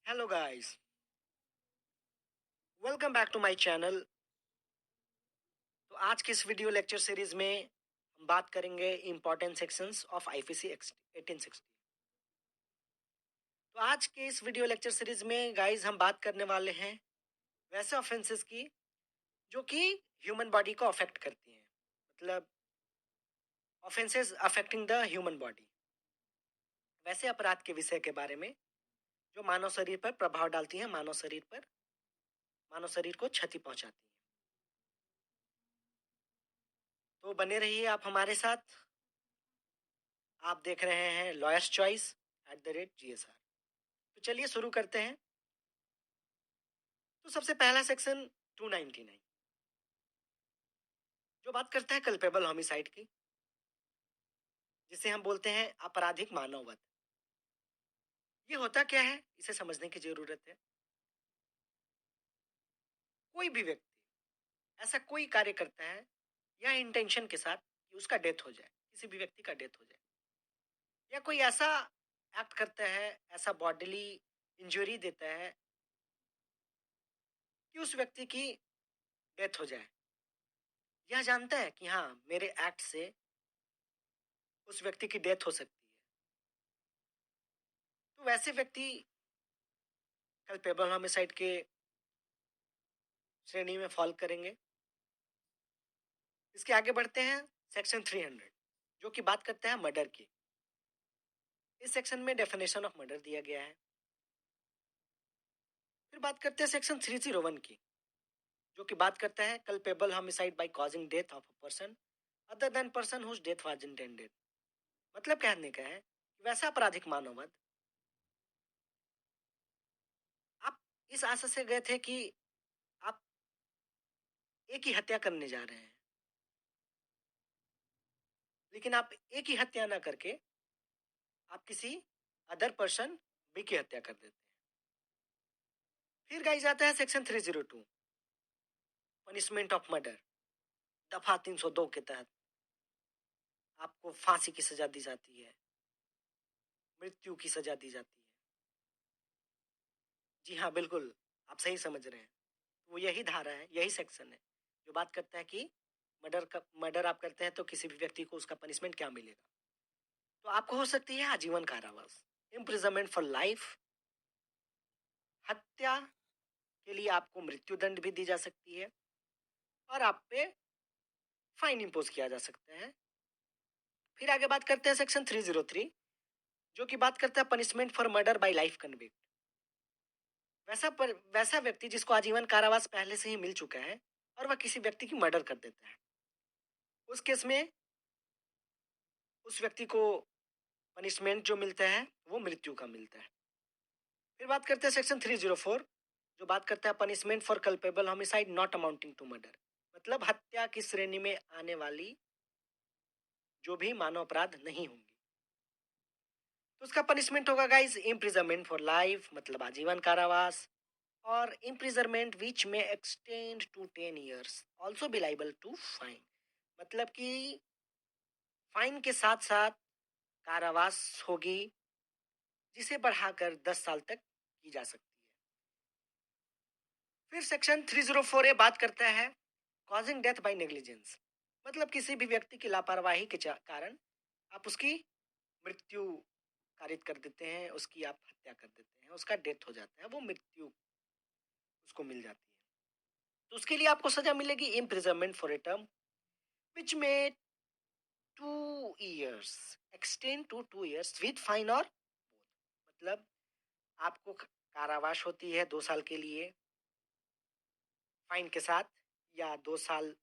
Hello guys, welcome back to my channel. तो आज की इस वीडियो लेक्चर सीरीज में हम बात करेंगे इम्पोर्टेंट सेक्शंस ऑफ आईपीसी 1860। तो आज के इस वीडियो लेक्चर सीरीज में गाइस हम बात करने वाले हैं वैसे ऑफेंसेस की जो कि ह्यूमन बॉडी को अफेक्ट करती हैं, मतलब offences affecting the human body, वैसे अपराध के विषय के बारे में जो मानव शरीर पर प्रभाव डालती हैं, मानव शरीर को क्षति पहुंचाती हैं। तो बने रहिए आप हमारे साथ। आप देख रहे हैं लॉयर्स चॉइस @GSR। तो चलिए शुरू करते हैं। तो सबसे पहला सेक्शन 299 जो बात करता है कल्पेबल होमिसाइड की, जिसे हम बोलते हैं आपराधिक मानववध। ये होता क्या है, इसे समझने की जरूरत है। कोई भी व्यक्ति ऐसा कोई कार्य करता है या इंटेंशन के साथ कि उसका डेथ हो जाए, किसी भी व्यक्ति का डेथ हो जाए, या कोई ऐसा एक्ट करता है, ऐसा बॉडीली इंजरी देता है कि उस व्यक्ति की डेथ हो जाए, यह जानता है कि हाँ, मेरे एक्ट से उस व्यक्ति की डेथ हो सकती है, तो वैसे व्यक्ति कल्पेबल होमिसाइड के श्रेणी में फॉल करेंगे। इसके आगे बढ़ते हैं सेक्शन 300 जो कि बात करता है मर्डर की। इस सेक्शन में डेफिनेशन ऑफ मर्डर दिया गया है। फिर बात करते हैं सेक्शन 301 की, जो कि बात करता है culpable homicide by causing death of a person other than person whose death was intended. मतलब कहने का है कि वैसा आपराधिक मानववध आप इस आशा से गए थे कि आप एक ही हत्या करने जा रहे हैं, लेकिन आप एक ही हत्या ना करके आप किसी अदर पर्सन बी की हत्या कर देते हैं। फिर गाई जाता है सेक्शन 302 पनिशमेंट ऑफ मर्डर। दफा 302 के तहत आपको फांसी की सजा दी जाती है, मृत्यु की सजा दी जाती है। जी हाँ, बिल्कुल, आप सही समझ रहे हैं। वो यही धारा है, यही सेक्शन है जो बात करता है कि मर्डर आप करते हैं तो किसी भी व्यक्ति को उसका पनिशमेंट क्या मिलेगा। तो आपको हो सकती है आजीवन कारावास, इम्प्रिजनमेंट फॉर लाइफ। हत्या के लिए आपको मृत्यु दंड भी दी जा सकती है और आप पे फाइन इम्पोज किया जा सकता है। फिर आगे बात करते हैं सेक्शन 303 जो कि बात करता है punishment for murder bye life convict. वैसा व्यक्ति जिसको आजीवन कारावास पहले से ही मिल चुका है और वह किसी व्यक्ति की मर्डर कर देता है, उस केस में उस व्यक्ति को पनिशमेंट जो मिलता है वो मृत्यु का मिलता है। फिर बात करते हैं सेक्शन 304 जो बात करता है punishment for culpable homicide not amounting to murder. मतलब हत्या की श्रेणी में आने वाली जो भी मानव अपराध नहीं होंगी, तो उसका पनिशमेंट होगा गाइस इम्प्रिजनमेंट फॉर लाइफ, मतलब आजीवन कारावास, और imprisonment which may extend to 10 years also be liable to fine. मतलब कि फाइन के साथ साथ कारावास होगी, जिसे बढ़ाकर 10 साल तक की जा सकती है। फिर सेक्शन 304 ए बात करता है कॉजिंग डेथ बाय नेग्लिजेंस। मतलब किसी भी व्यक्ति की लापरवाही के कारण आप उसकी मृत्यु कारित कर देते हैं, उसकी आप हत्या कर देते हैं, उसका डेथ हो जाता है, वो मृत्यु उसको मिल जाती है। तो उसके लिए आपको सजा मिलेगी imprisonment for a term which may 2 years extend to 2 years with fine और मतलब आपको कारावास होती है 2 साल के लिए फाइन के साथ, या 2 साल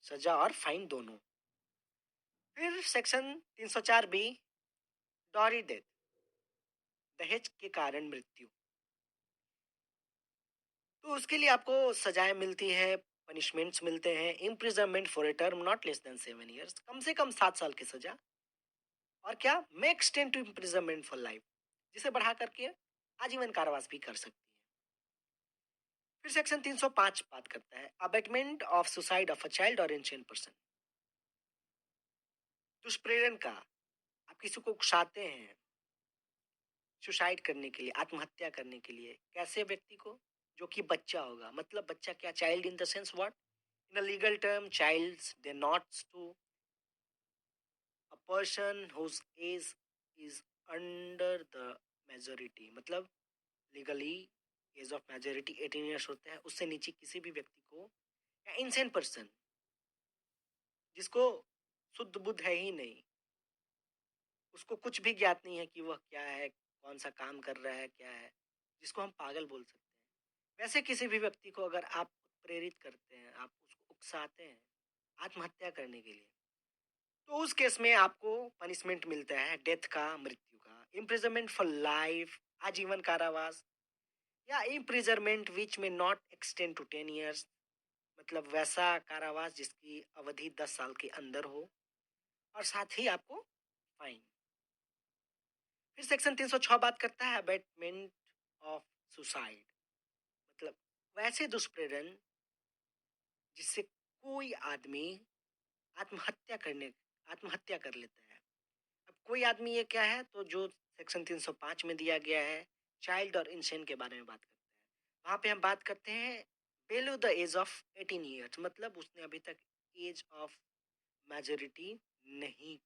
सजा और फाइन दोनों। फिर सेक्शन 304 बी डॉरी डेथ, दहेज के कारण मृत्यु। तो उसके लिए आपको सजाएं मिलती है, पनिशमेंट्स मिलते हैं imprisonment for a term not less than 7 years, कम से कम 7 साल की सजा, और क्या may extend to imprisonment for life, जिसे बढ़ा करके आजीवन कारावास भी कर सकती है। फिर सेक्शन 305 बात करता है abetment of suicide of a child और इंसेंट पर्सन। दुष्प्रेरण का, आप किसी को उकसाते हैं, सुसाइड करने के लिए, आत्महत्या करने के लिए। कैसे व्यक्ति को? जो कि बच्चा होगा। मतलब बच्चा क्या? Child in the sense what? In a legal term, childs denotes to a person whose age is under the majority। मतलब legally age of majority 18 years होता है, उससे नीचे किसी भी व्यक्ति को, या इंसेंट पर्सन जिसको शुद्ध बुद्ध है ही नहीं, उसको कुछ भी ज्ञात नहीं है कि वह क्या है, कौन सा काम कर रहा है, क्या है, जिसको हम पागल बोल सकते हैं, वैसे किसी भी व्यक्ति को अगर आप प्रेरित करते हैं, आप उसको उकसाते हैं आत्महत्या करने के लिए, तो उस केस में आपको पनिशमेंट मिलता है डेथ का, मृत्यु का, इम्प्रिजनमेंट फॉर लाइफ, आजीवन कारावास, या इम्प्रिजनमेंट विच में नॉट एक्सटेंड टू 10 ईयर्स। मतलब वैसा कारावास जिसकी अवधि 10 साल के अंदर हो, और साथ ही आपको फाइन। फिर सेक्शन 306 बात करता है अबेटमेंट ऑफ सुसाइड। मतलब वैसे दुष्प्रेरण जिससे कोई आदमी आत्महत्या करने आत्महत्या कर लेता है। अब कोई आदमी ये क्या है, तो जो सेक्शन 305 में दिया गया है, चाइल्ड और इंसेंट के बारे में बात करते हैं। वहाँ पे हम बात करते हैं below the age of 18 years, मतलब उसने अभी तक एज ऑफ मेजोरिटी नहीं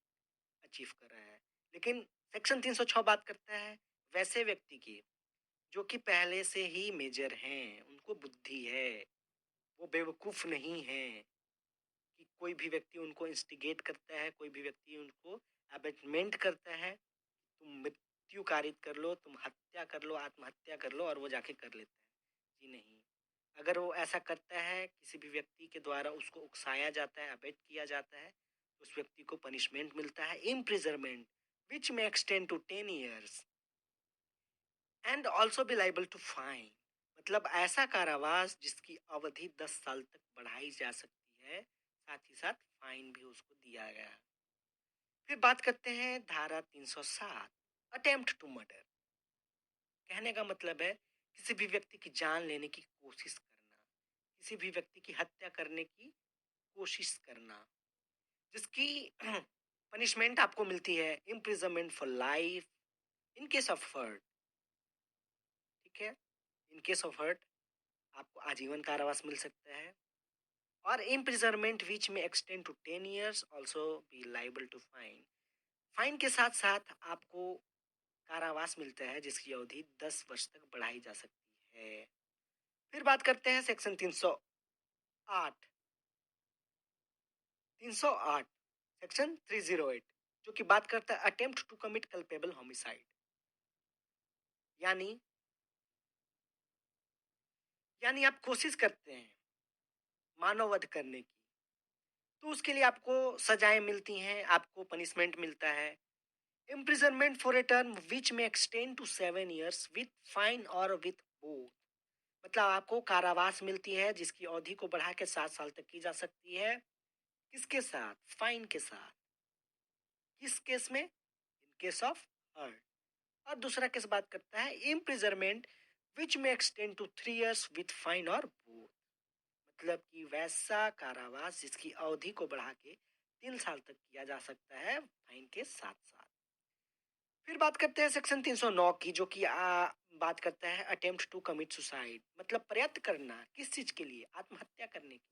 अचीव कर रहा है। लेकिन सेक्शन 306 बात करता है वैसे व्यक्ति की जो कि पहले से ही मेजर हैं, उनको बुद्धि है, वो बेवकूफ नहीं है कि कोई भी व्यक्ति उनको इंस्टिगेट करता है, कोई भी व्यक्ति उनको अबेटमेंट करता है, तुम मृत्यु कारित कर लो, तुम हत्या कर लो, आत्महत्या कर लो, और वो जाके कर लेता है। जी नहीं। अगर वो ऐसा करता है, किसी भी व्यक्ति के द्वारा उसको उकसाया जाता है, अबेट किया जाता है, तो उस व्यक्ति को पनिशमेंट मिलता है imprisonment which may extend to 10 years and also be liable to fine. मतलब ऐसा कारावास जिसकी अवधि 10 साल तक बढ़ाई जा सकती है, साथ ही साथ फाइन भी उसको दिया गया। फिर बात करते हैं धारा 307 अटेम्प्ट टू मर्डर। कहने का मतलब है किसी भी व्यक्ति की जान लेने की कोशिश करना, किसी भी व्यक्ति की हत्या करने की कोशिश करना, जिसकी पनिशमेंट आपको मिलती है imprisonment for life in case of hurt. ठीक है, इन केस ऑफ हर्ट आपको आजीवन कारावास मिल सकता है, और imprisonment which may extend to 10 years also be liable to fine. Fine के साथ साथ आपको कारावास मिलता है जिसकी अवधि 10 वर्ष तक बढ़ाई जा सकती है। फिर बात करते हैं सेक्शन 308। 308 सेक्शन 308 जो कि बात करता है attempt to commit culpable homicide, यानी आप कोशिश करते हैं मानव वध करने की, तो उसके लिए आपको सजाएं मिलती हैं, आपको पनिशमेंट मिलता है imprisonment for a term which may extend to 7 years with fine or with both। मतलब आपको कारावास मिलती है जिसकी अवधि को बढ़ा के 7 साल तक की जा सकती है। किसके साथ? फाइन के साथ। किस केस में? In case of hurt. और दूसरा केस बात करता है imprisonment which may extend to 3 years with fine और बोथ। मतलब कि वैसा कारावास जिसकी अवधि को बढ़ा के 3 साल तक किया जा सकता है फाइन के साथ साथ। फिर बात करते हैं सेक्शन 309 की जो कि बात करता है अटेम्प्ट टू कमिट सुसाइड। मतलब प्रयत्न करना किस चीज के लिए? आत्महत्या करने की।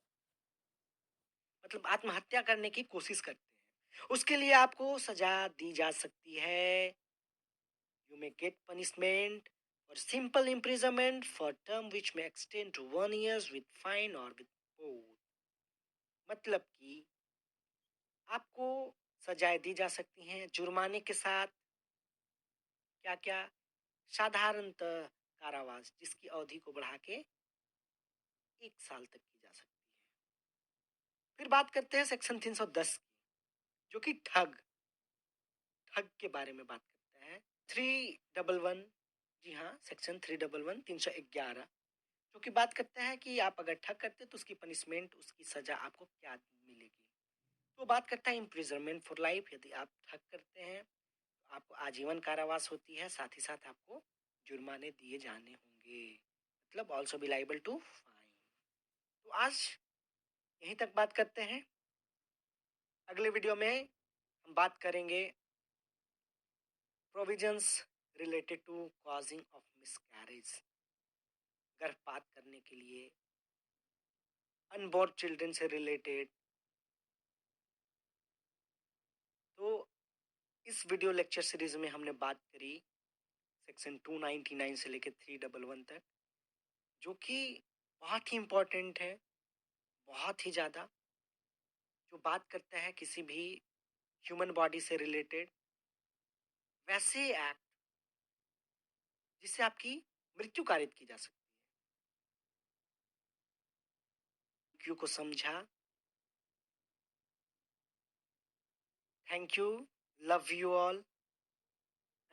मतलब आत्महत्या करने की कोशिश करते हैं, उसके लिए आपको सजा दी जा सकती है। You may get punishment or simple imprisonment for term which may extend to 1 year with fine or with both. मतलब कि आपको सजाएं दी जा सकती हैं जुर्माने के साथ। क्या क्या? साधारणतः कारावास जिसकी अवधि को बढ़ा के 1 साल तक की जा सकती है। फिर बात करते हैं सेक्शन 310 की जो कि ठग ठग के बारे में बात करता है। 311, जी हाँ, सेक्शन 311 311 जो कि बात करता है कि आप अगर ठग करते हैं तो उसकी पनिशमेंट, उसकी सजा आपको क्या मिलेगी। तो बात करता है इम्प्रिजनमेंट फॉर लाइफ। यदि आप ठग करते हैं तो आपको आजीवन कारावास होती है, साथ ही साथ आपको जुर्माने दिए जाने होंगे। मतलब also be liable to fine. तो आज यहीं तक बात करते हैं। अगले वीडियो में हम बात करेंगे provisions related to causing of miscarriage, गर्भपात करने के लिए, अनबॉर्न चिल्ड्रन से रिलेटेड। तो इस वीडियो लेक्चर सीरीज में हमने बात करी सेक्शन 299 से लेकर 311 तक, जो कि बहुत ही इम्पोर्टेंट है, बहुत ही ज़्यादा, जो बात करता है किसी भी ह्यूमन बॉडी से रिलेटेड वैसे एक्ट जिससे आपकी मृत्यु कारित की जा सकती है। क्यों को समझा। Thank you, love you all,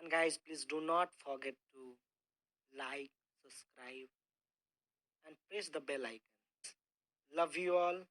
and guys please do not forget to like, subscribe and press the bell icon. Love you all.